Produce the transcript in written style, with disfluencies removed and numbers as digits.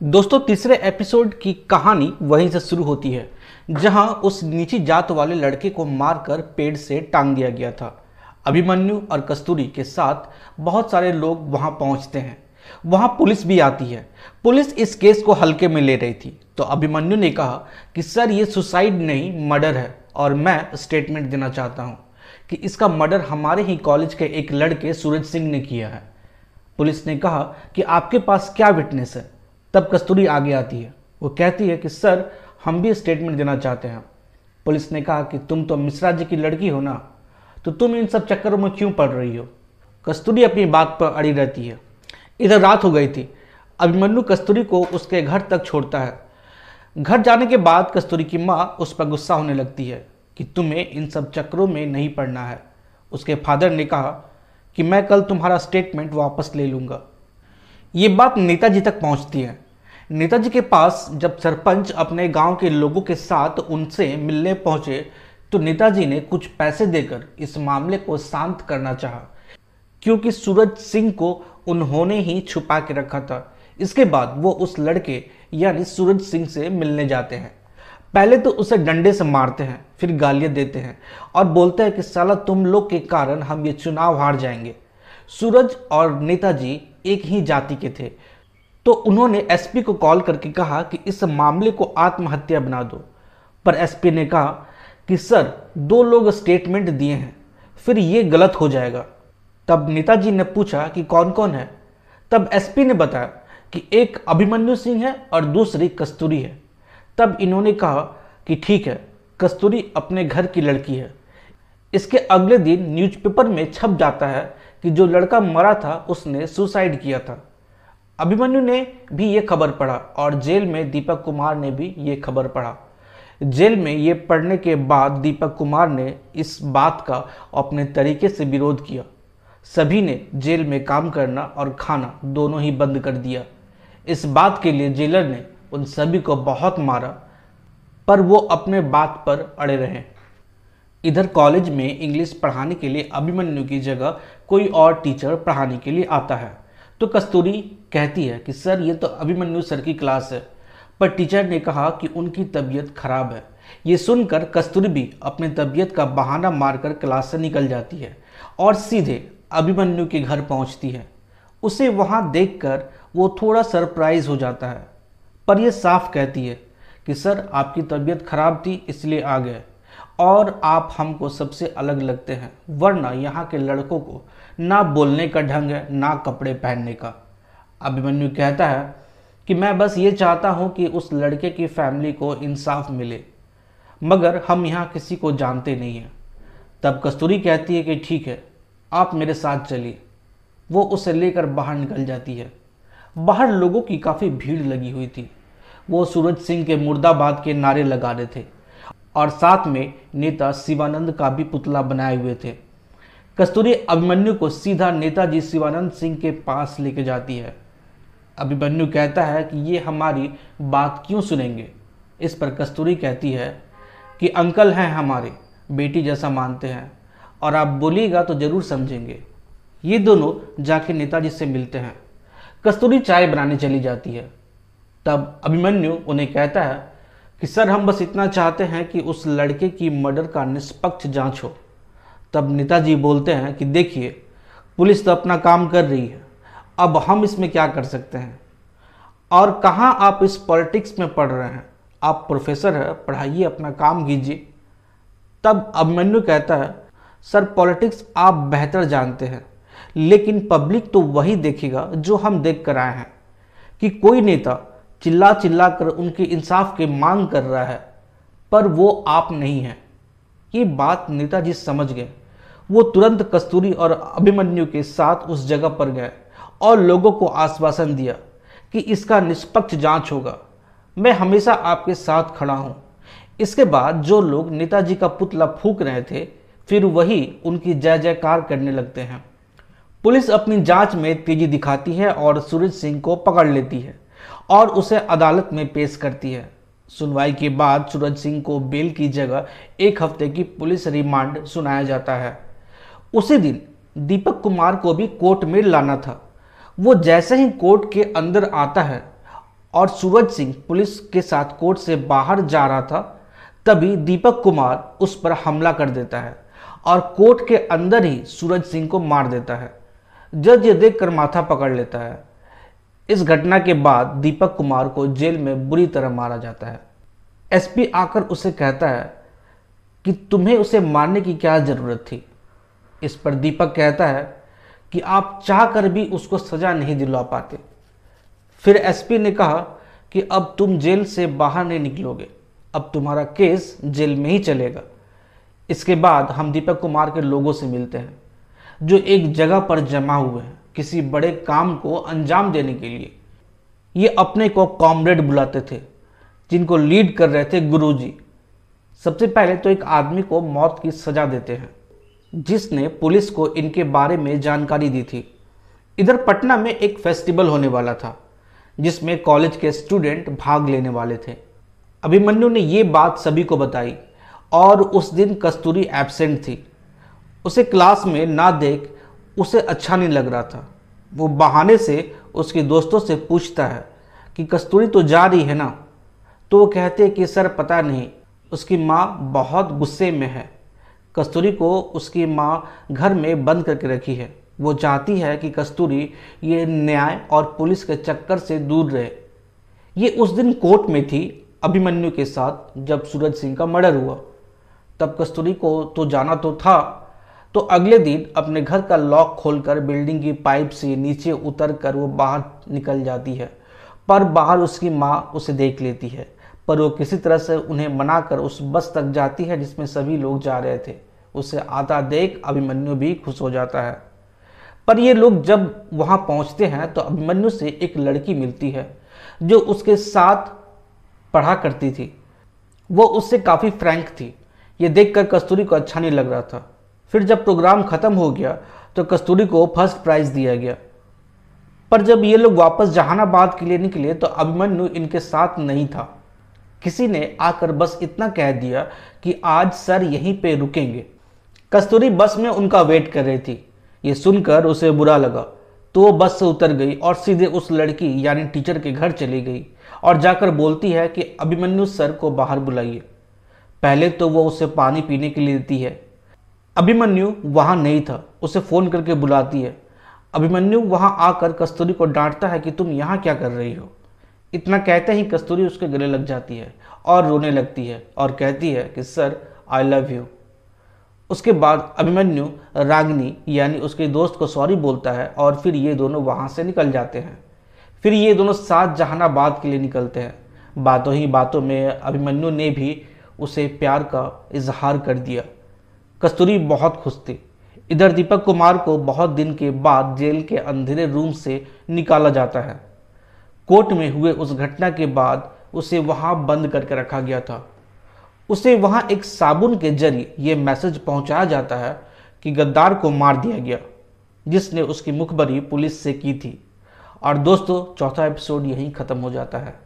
दोस्तों, तीसरे एपिसोड की कहानी वहीं से शुरू होती है जहां उस नीची जात वाले लड़के को मारकर पेड़ से टांग दिया गया था। अभिमन्यु और कस्तूरी के साथ बहुत सारे लोग वहां पहुंचते हैं। वहां पुलिस भी आती है। पुलिस इस केस को हल्के में ले रही थी तो अभिमन्यु ने कहा कि सर, ये सुसाइड नहीं मर्डर है और मैं स्टेटमेंट देना चाहता हूं कि इसका मर्डर हमारे ही कॉलेज के एक लड़के सूरज सिंह ने किया है। पुलिस ने कहा कि आपके पास क्या विटनेस है। तब कस्तूरी आगे आती है। वो कहती है कि सर, हम भी स्टेटमेंट देना चाहते हैं। पुलिस ने कहा कि तुम तो मिश्रा जी की लड़की हो ना, तो तुम इन सब चक्करों में क्यों पड़ रही हो। कस्तूरी अपनी बात पर अड़ी रहती है। इधर रात हो गई थी। अभिमन्यु कस्तूरी को उसके घर तक छोड़ता है। घर जाने के बाद कस्तूरी की माँ उस पर गुस्सा होने लगती है कि तुम्हें इन सब चक्करों में नहीं पड़ना है। उसके फादर ने कहा कि मैं कल तुम्हारा स्टेटमेंट वापस ले लूँगा। ये बात नेताजी तक पहुंचती है। नेताजी के पास जब सरपंच अपने गांव के लोगों के साथ उनसे मिलने पहुंचे तो नेताजी ने कुछ पैसे देकर इस मामले को शांत करना चाहा, क्योंकि सूरज सिंह को उन्होंने ही छुपा के रखा था। इसके बाद वो उस लड़के यानी सूरज सिंह से मिलने जाते हैं। पहले तो उसे डंडे से मारते हैं, फिर गालियां देते हैं और बोलते हैं कि साला तुम लोग के कारण हम ये चुनाव हार जाएंगे। सूरज और नेताजी एक ही जाति के थे तो उन्होंने एसपी को कॉल करके कहा कि इस मामले को आत्महत्या बना दो। पर एसपी ने कहा कि सर, 2 लोग स्टेटमेंट दिए हैं, फिर ये गलत हो जाएगा। तब नेताजी ने पूछा कि कौन कौन है। तब एसपी ने बताया कि एक अभिमन्यु सिंह है और दूसरी कस्तूरी है। तब इन्होंने कहा कि ठीक है, कस्तूरी अपने घर की लड़की है। इसके अगले दिन न्यूज़पेपर में छप जाता है कि जो लड़का मरा था उसने सुसाइड किया था। अभिमन्यु ने भी ये खबर पढ़ा और जेल में दीपक कुमार ने भी ये खबर पढ़ा। जेल में ये पढ़ने के बाद दीपक कुमार ने इस बात का अपने तरीके से विरोध किया। सभी ने जेल में काम करना और खाना दोनों ही बंद कर दिया। इस बात के लिए जेलर ने उन सभी को बहुत मारा, पर वो अपने बात पर अड़े रहे। इधर कॉलेज में इंग्लिश पढ़ाने के लिए अभिमन्यु की जगह कोई और टीचर पढ़ाने के लिए आता है तो कस्तूरी कहती है कि सर, ये तो अभिमन्यु सर की क्लास है, पर टीचर ने कहा कि उनकी तबीयत खराब है। ये सुनकर कस्तूरी भी अपनी तबीयत का बहाना मारकर क्लास से निकल जाती है और सीधे अभिमन्यु के घर पहुंचती है। उसे वहां देखकर वो थोड़ा सरप्राइज हो जाता है, पर यह साफ कहती है कि सर, आपकी तबीयत खराब थी इसलिए आ गए और आप हमको सबसे अलग लगते हैं, वरना यहाँ के लड़कों को ना बोलने का ढंग है ना कपड़े पहनने का। अभिमन्यु कहता है कि मैं बस ये चाहता हूँ कि उस लड़के की फैमिली को इंसाफ मिले, मगर हम यहाँ किसी को जानते नहीं हैं। तब कस्तूरी कहती है कि ठीक है, आप मेरे साथ चलिए। वो उसे लेकर बाहर निकल जाती है। बाहर लोगों की काफ़ी भीड़ लगी हुई थी। वो सूरज सिंह के मुर्दाबाद के नारे लगा रहे थे और साथ में नेता शिवानंद का भी पुतला बनाए हुए थे। कस्तूरी अभिमन्यु को सीधा नेताजी शिवानंद सिंह के पास लेके जाती है। अभिमन्यु कहता है कि ये हमारी बात क्यों सुनेंगे। इस पर कस्तूरी कहती है कि अंकल हैं हमारे, बेटी जैसा मानते हैं और आप बोलिएगा तो ज़रूर समझेंगे। ये दोनों जाके नेताजी से मिलते हैं। कस्तूरी चाय बनाने चली जाती है। तब अभिमन्यु उन्हें कहता है कि सर, हम बस इतना चाहते हैं कि उस लड़के की मर्डर का निष्पक्ष जांच हो। तब नेताजी बोलते हैं कि देखिए, पुलिस तो अपना काम कर रही है, अब हम इसमें क्या कर सकते हैं। और कहाँ आप इस पॉलिटिक्स में पढ़ रहे हैं, आप प्रोफेसर हैं, पढ़ाइए, अपना काम कीजिए। तब अभिमन्यु कहता है, सर, पॉलिटिक्स आप बेहतर जानते हैं, लेकिन पब्लिक तो वही देखेगा जो हम देख कर आए हैं कि कोई नेता चिल्ला चिल्ला कर उनके इंसाफ की मांग कर रहा है, पर वो आप नहीं हैं। ये बात नेताजी समझ गए। वो तुरंत कस्तूरी और अभिमन्यु के साथ उस जगह पर गए और लोगों को आश्वासन दिया कि इसका निष्पक्ष जांच होगा, मैं हमेशा आपके साथ खड़ा हूँ। इसके बाद जो लोग नेताजी का पुतला फूंक रहे थे, फिर वही उनकी जय जयकार करने लगते हैं। पुलिस अपनी जांच में तेजी दिखाती है और सूरज सिंह को पकड़ लेती है और उसे अदालत में पेश करती है। सुनवाई के बाद सूरज सिंह को बेल की जगह 1 हफ्ते की पुलिस रिमांड सुनाया जाता है। उसी दिन दीपक कुमार को भी कोर्ट में लाना था। वो जैसे ही कोर्ट के अंदर आता है और सूरज सिंह पुलिस के साथ कोर्ट से बाहर जा रहा था, तभी दीपक कुमार उस पर हमला कर देता है और कोर्ट के अंदर ही सूरज सिंह को मार देता है। जज ये देखकर माथा पकड़ लेता है। इस घटना के बाद दीपक कुमार को जेल में बुरी तरह मारा जाता है। एसपी आकर उसे कहता है कि तुम्हें उसे मारने की क्या जरूरत थी। इस पर दीपक कहता है कि आप चाह कर भी उसको सजा नहीं दिलवा पाते। फिर एसपी ने कहा कि अब तुम जेल से बाहर नहीं निकलोगे, अब तुम्हारा केस जेल में ही चलेगा। इसके बाद हम दीपक कुमार के लोगों से मिलते हैं जो एक जगह पर जमा हुए हैं किसी बड़े काम को अंजाम देने के लिए। ये अपने को कॉमरेड बुलाते थे जिनको लीड कर रहे थे गुरुजी। सबसे पहले तो एक आदमी को मौत की सजा देते हैं जिसने पुलिस को इनके बारे में जानकारी दी थी। इधर पटना में एक फेस्टिवल होने वाला था जिसमें कॉलेज के स्टूडेंट भाग लेने वाले थे। अभिमन्यु ने ये बात सभी को बताई और उस दिन कस्तूरी एब्सेंट थी। उसे क्लास में ना देख उसे अच्छा नहीं लग रहा था। वो बहाने से उसके दोस्तों से पूछता है कि कस्तूरी तो जा रही है ना, तो वो कहते हैं कि सर पता नहीं, उसकी माँ बहुत गुस्से में है। कस्तूरी को उसकी माँ घर में बंद करके रखी है। वो चाहती है कि कस्तूरी ये न्याय और पुलिस के चक्कर से दूर रहे। ये उस दिन कोर्ट में थी अभिमन्यु के साथ जब सूरज सिंह का मर्डर हुआ। तब कस्तूरी को तो जाना तो था, तो अगले दिन अपने घर का लॉक खोलकर बिल्डिंग की पाइप से नीचे उतर कर वो बाहर निकल जाती है। पर बाहर उसकी माँ उसे देख लेती है, पर वो किसी तरह से उन्हें मनाकर उस बस तक जाती है जिसमें सभी लोग जा रहे थे। उसे आता देख अभिमन्यु भी खुश हो जाता है। पर ये लोग जब वहाँ पहुँचते हैं तो अभिमन्यु से एक लड़की मिलती है जो उसके साथ पढ़ा करती थी। वो उससे काफ़ी फ्रैंक थी। ये देखकर कस्तूरी को अच्छा नहीं लग रहा था। फिर जब प्रोग्राम ख़त्म हो गया तो कस्तूरी को फर्स्ट प्राइज़ दिया गया। पर जब ये लोग वापस जहानाबाद के लिए निकले तो अभिमन्यु इनके साथ नहीं था। किसी ने आकर बस इतना कह दिया कि आज सर यहीं पे रुकेंगे। कस्तूरी बस में उनका वेट कर रही थी। ये सुनकर उसे बुरा लगा तो वो बस से उतर गई और सीधे उस लड़की यानी टीचर के घर चली गई और जाकर बोलती है कि अभिमन्यु सर को बाहर बुलाइए। पहले तो वो उसे पानी पीने के लिए देती है। अभिमन्यु वहाँ नहीं था। उसे फ़ोन करके बुलाती है। अभिमन्यु वहाँ आकर कस्तूरी को डांटता है कि तुम यहाँ क्या कर रही हो। इतना कहते ही कस्तूरी उसके गले लग जाती है और रोने लगती है और कहती है कि सर आई लव यू। उसके बाद अभिमन्यु रागिनी यानी उसके दोस्त को सॉरी बोलता है और फिर ये दोनों वहाँ से निकल जाते हैं। फिर ये दोनों साथ जहानाबाद के लिए निकलते हैं। बातों ही बातों में अभिमन्यु ने भी उसे प्यार का इजहार कर दिया। कस्तूरी बहुत खुश थी। इधर दीपक कुमार को बहुत दिन के बाद जेल के अंधेरे रूम से निकाला जाता है। कोर्ट में हुए उस घटना के बाद उसे वहां बंद करके रखा गया था। उसे वहां एक साबुन के जरिए यह मैसेज पहुंचाया जाता है कि गद्दार को मार दिया गया, जिसने उसकी मुखबरी पुलिस से की थी। और दोस्तों, चौथा एपिसोड यहीं ख़त्म हो जाता है।